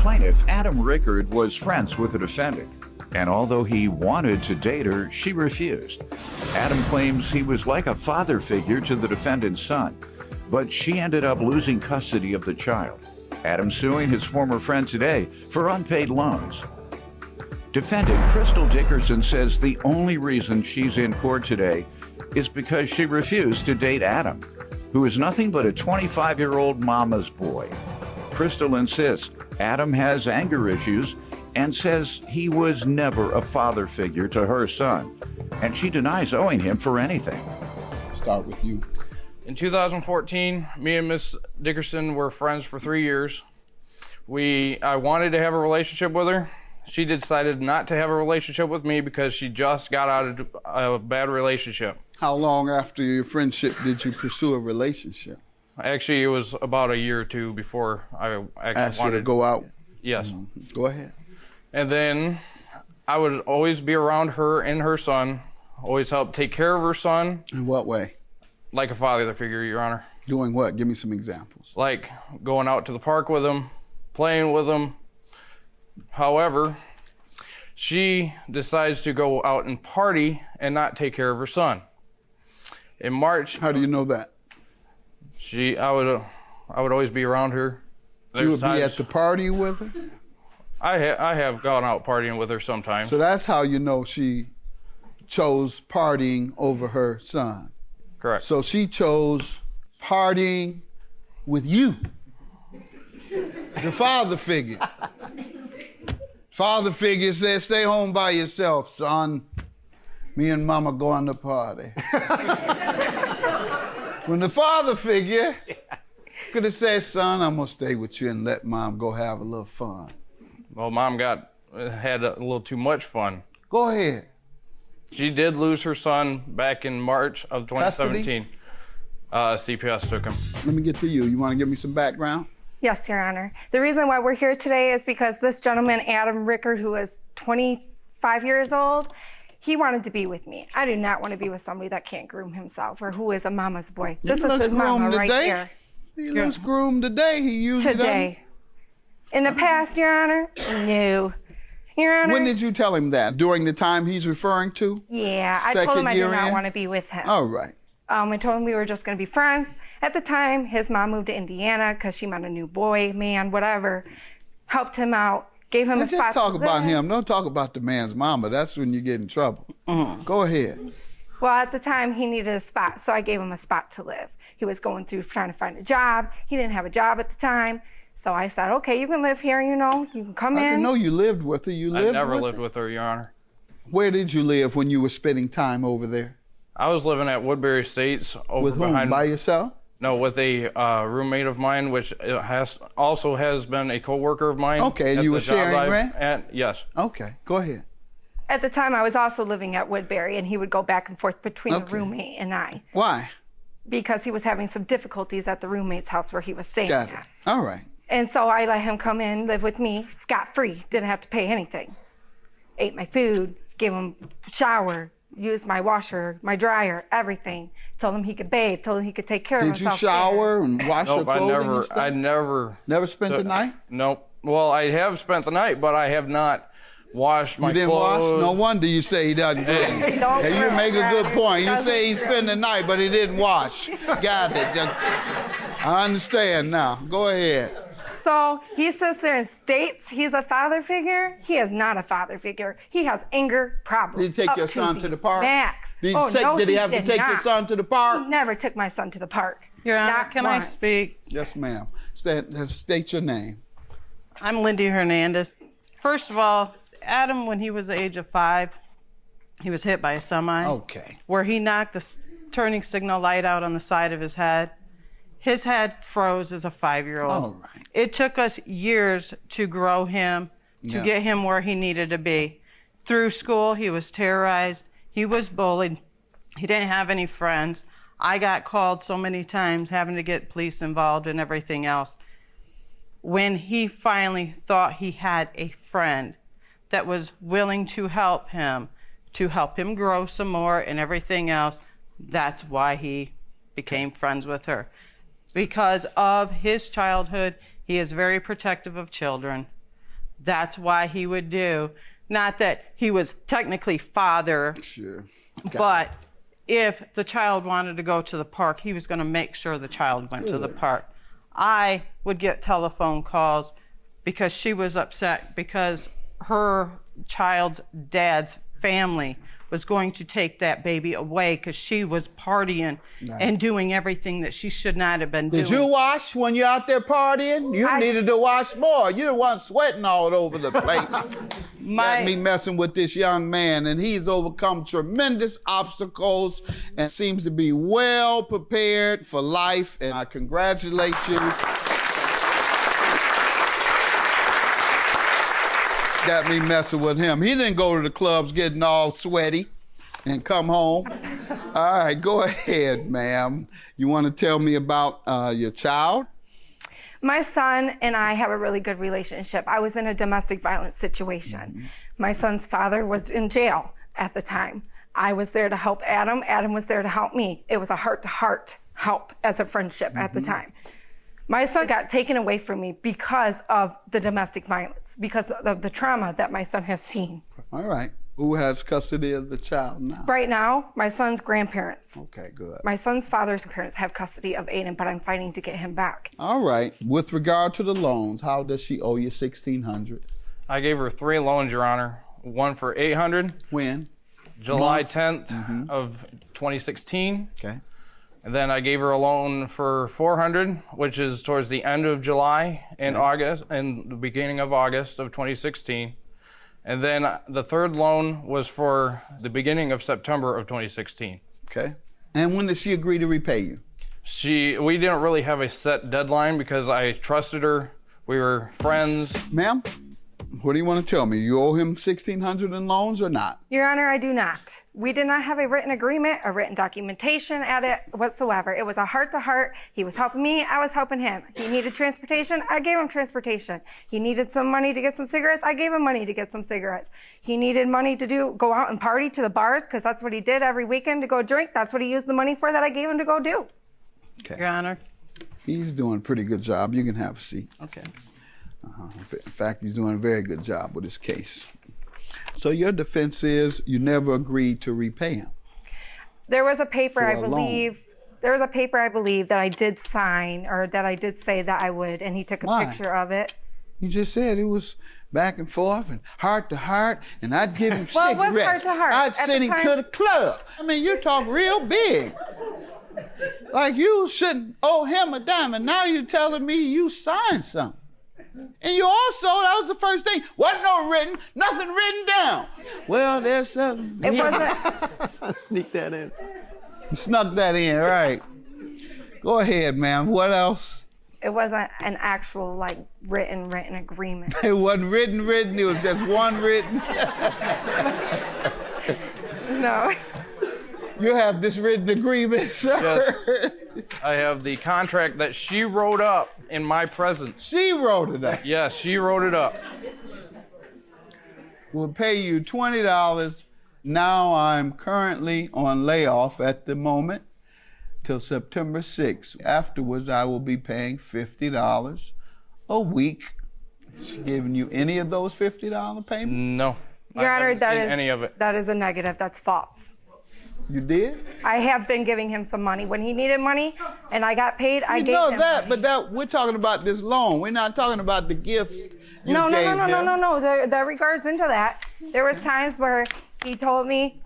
plaintiff, Adam Rickard, was friends with the defendant, and although he wanted to date her, she refused. Adam claims he was like a father figure to the defendant's son, but she ended up losing custody of the child. Adam suing his former friend today for unpaid loans. Defendant Crystal Dickerson says the only reason she's in court today is because she refused to date Adam, who is nothing but a 25-year-old mama's boy. Crystal insists Adam has anger issues and says he was never a father figure to her son, and she denies owing him for anything. Start with you. In 2014, me and Miss Dickerson were friends for 3 years. I wanted to have a relationship with her. She decided not to have a relationship with me because she just got out of a bad relationship. How long after your friendship did you pursue a relationship? Actually, it was about a year or two before I actually Asked wanted you to go out? Yes. Mm-hmm. Go ahead. And then I would always be around her and her son, always help take care of her son. In what way? Like a father figure, Your Honor. Doing what? Give me some examples. Like going out to the park with him, playing with him. However, she decides to go out and party and not take care of her son. In March. How do you know that? I would always be around her. You would be at the party with her? I have gone out partying with her sometimes. So that's how you know she chose partying over her son. Correct. So she chose partying with you, the father figure. Father figure says, stay home by yourself, son. Me and mama going to party. When the father figure could have said, son, I'm gonna stay with you and let mom go have a little fun. Well, mom had a little too much fun. Go ahead. She did lose her son back in March of 2017. CPS took him. Let me get to you. You wanna give me some background? Yes, Your Honor. The reason why we're here today is because this gentleman, Adam Rickard, who is 25 years old, he wanted to be with me. I do not want to be with somebody that can't groom himself or who is a mama's boy. This is his mama right here. He looks groomed today. He usually today. In the past, Your Honor, no. Your Honor. When did you tell him that? During the time he's referring to? Yeah, I told him I did not want to be with him. All right. I told him we were just going to be friends. At the time, his mom moved to Indiana because she met a new boy, man, whatever. Helped him out, gave him a spot. Just talk about him. Don't talk about the man's mama. That's when you get in trouble. Go ahead. Well, at the time, he needed a spot, so I gave him a spot to live. He was going through trying to find a job. He didn't have a job at the time. So I said, okay, you can live here, you can come in. I didn't know you lived with her. I never lived with her, Your Honor. Where did you live when you were spending time over there? I was living at Woodbury Estates over with whom? behind. By yourself? No, with a roommate of mine, which also has been a co-worker of mine. Okay, and you were sharing rent? Yes. Okay, go ahead. At the time, I was also living at Woodbury, and he would go back and forth between the roommate and I. Why? Because he was having some difficulties at the roommate's house where he was staying Got it. All right. And so I let him come in, live with me, scot-free, didn't have to pay anything. Ate my food, gave him a shower, used my washer, my dryer, everything. Told him he could bathe, told him he could take care of himself. Did you shower and wash your clothing and stuff? I never. Never spent the night? Nope. Well, I have spent the night, but I have not washed my clothes. You didn't wash? No wonder you say he doesn't do it. You make a good point. You say he spent the night, but he didn't wash. Got it. I understand now. Go ahead. So he sits there and states he's a father figure. He is not a father figure. He has anger problems. Did he take your son to the park? Max. Did he have to take your son to the park? He never took my son to the park. Your Honor, can I speak? Yes, ma'am. State your name. I'm Lindy Hernandez. First of all, Adam, when he was the age of 5, he was hit by a semi. Okay. Where he knocked the turning signal light out on the side of his head. His head froze as a 5-year-old. All right. It took us years to grow him, to get him where he needed to be. Through school, he was terrorized. He was bullied. He didn't have any friends. I got called so many times, having to get police involved and everything else. When he finally thought he had a friend that was willing to help him grow some more and everything else, that's why he became friends with her. Because of his childhood, he is very protective of children. That's why he would do. Not that he was technically father, Sure. but if the child wanted to go to the park, he was going to make sure the child went to the park. I would get telephone calls because she was upset because her child's dad's family was going to take that baby away because she was partying and doing everything that she should not have been doing. Did you wash when you're out there partying? You needed to wash more. You the one sweating all over the place. Got me messing with this young man, and he's overcome tremendous obstacles and seems to be well prepared for life, and I congratulate you. Got me messing with him. He didn't go to the clubs getting all sweaty and come home. All right, go ahead, ma'am. You want to tell me about your child? My son and I have a really good relationship. I was in a domestic violence situation. My son's father was in jail at the time. I was there to help Adam. Adam was there to help me. It was a heart-to-heart help as a friendship at the time. My son got taken away from me because of the domestic violence, because of the trauma that my son has seen. All right. Who has custody of the child now? Right now, my son's grandparents. Okay, good. My son's father's parents have custody of Aiden, but I'm fighting to get him back. All right. With regard to the loans, how does she owe you $1,600? I gave her 3 loans, Your Honor. One for $800. When? July 10th of 2016. Okay. And then I gave her a loan for $400, which is towards the end of July and August and the beginning of August of 2016. And then the third loan was for the beginning of September of 2016. Okay. And when did she agree to repay you? We didn't really have a set deadline because I trusted her. We were friends. Ma'am, what do you want to tell me? You owe him $1,600 in loans or not? Your Honor, I do not. We did not have a written agreement, a written documentation at it whatsoever. It was a heart-to-heart. He was helping me, I was helping him. He needed transportation, I gave him transportation. He needed some money to get some cigarettes, I gave him money to get some cigarettes. He needed money to go out and party to the bars, because that's what he did every weekend, to go drink. That's what he used the money for that I gave him to go do. Okay. Your Honor. He's doing a pretty good job. You can have a seat. Okay. In fact, he's doing a very good job with his case. So your defense is you never agreed to repay him. There was a paper, For I a loan. believe. There was a paper, I believe, that I did sign, or that I did say that I would, and he took a Why? picture of it. You just said it was back and forth and heart to heart, and I'd give him Well, it was cigarettes. heart to heart. I'd At send the him time- to the club. I mean, you talk real big. Like you shouldn't owe him a dime, and now you're telling me you signed something. And you also, that was the first thing, wasn't nothing written down. Well, there's something. It wasn't. Sneak that in. You snuck that in, right. Go ahead, ma'am. What else? It wasn't an actual, like, written agreement. It wasn't written. It was just one written. No. You have this written agreement, sir? Yes. I have the contract that she wrote up in my presence. She wrote it up. Yes, she wrote it up. We'll pay you $20. Now I'm currently on layoff at the moment till September 6th. Afterwards, I will be paying $50 a week. Is she giving you any of those $50 payments? No. Your I Honor, haven't that seen is any of it. that is a negative. That's false. You did? I have been giving him some money. When he needed money and I got paid, I You gave know him that, money. but we're talking about this loan. We're not talking about the gifts you gave him. No. That regards into that. There was times where he told me,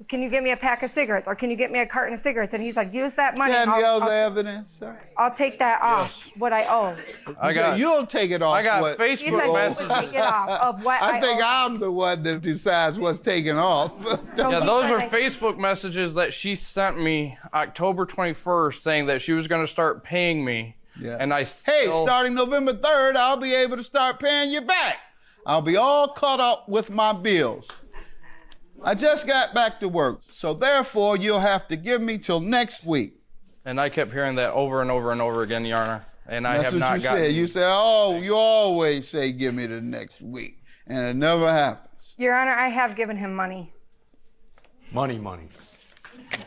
can you get me a pack of cigarettes, or can you get me a carton of cigarettes? And he said, use that money. Got any other evidence, sir? I'll take that off what I owe. I got, You'll take it off. I got what- He Facebook said he messages. would take it off of what I I think owe. I'm the one that decides what's taken off. No, Yeah, he those said are that- Facebook messages that she sent me October 21st saying that she was going to start paying me. Yeah. And I Hey, still, starting November 3rd, I'll be able to start paying you back. I'll be all caught up with my bills. I just got back to work, so therefore you'll have to give me till next week. And I kept hearing that over and over and over again, Your Honor. And I That's have what not you gotten. said. You said, oh, you always say give me the next week, and it never happens. Your Honor, I have given him money. Money. No,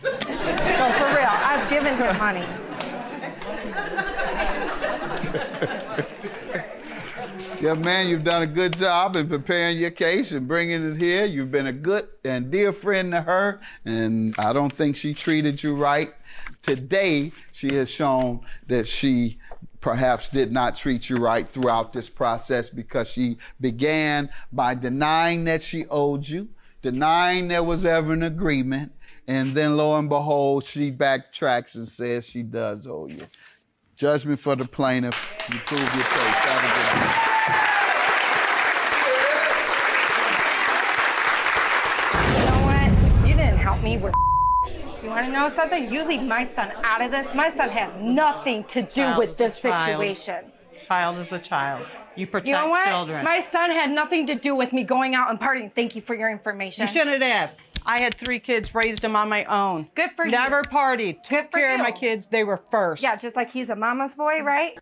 for real, I've given him money. Yeah, man, you've done a good job in preparing your case and bringing it here. You've been a good and dear friend to her, and I don't think she treated you right. Today, she has shown that she perhaps did not treat you right throughout this process because she began by denying that she owed you, denying there was ever an agreement, and then lo and behold, she backtracks and says she does owe you. Judgment for the plaintiff. You prove your case. Have a good day. You know what? You didn't help me with. You want to know something? You leave my son out of this. My son has nothing to do Child with is this a child. situation. Child is a child. You protect You know what? children. My son had nothing to do with me going out and partying. Thank you for your information. You shouldn't have. I had 3 kids, raised them on my own. Good for you. Never partied. Good Took for care of you. my kids. They were first. Yeah, just like he's a mama's boy, right?